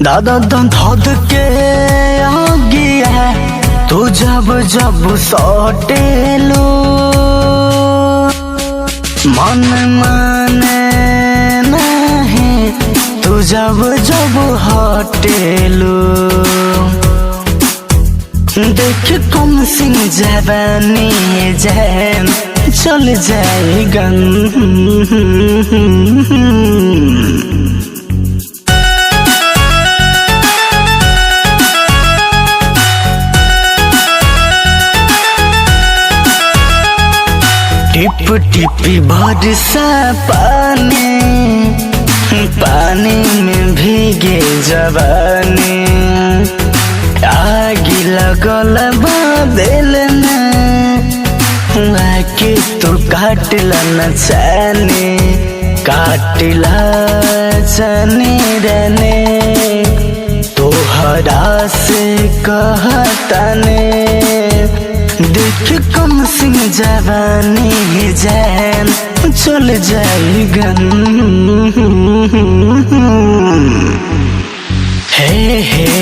दादा धध के आ गया तू जब जब सौटेलो मन माने नहीं तू जब जब हटेलो देख कम सिंह जवानी जैन चल जाएगा। टिप टिपी बरसा पानी में भीगे जवानी आग लगल बादल आके तू काटला न काटला जाने रहने तोहरा से कहताने देख कम सिंह जवानी जैन चल जाएगा। हे हे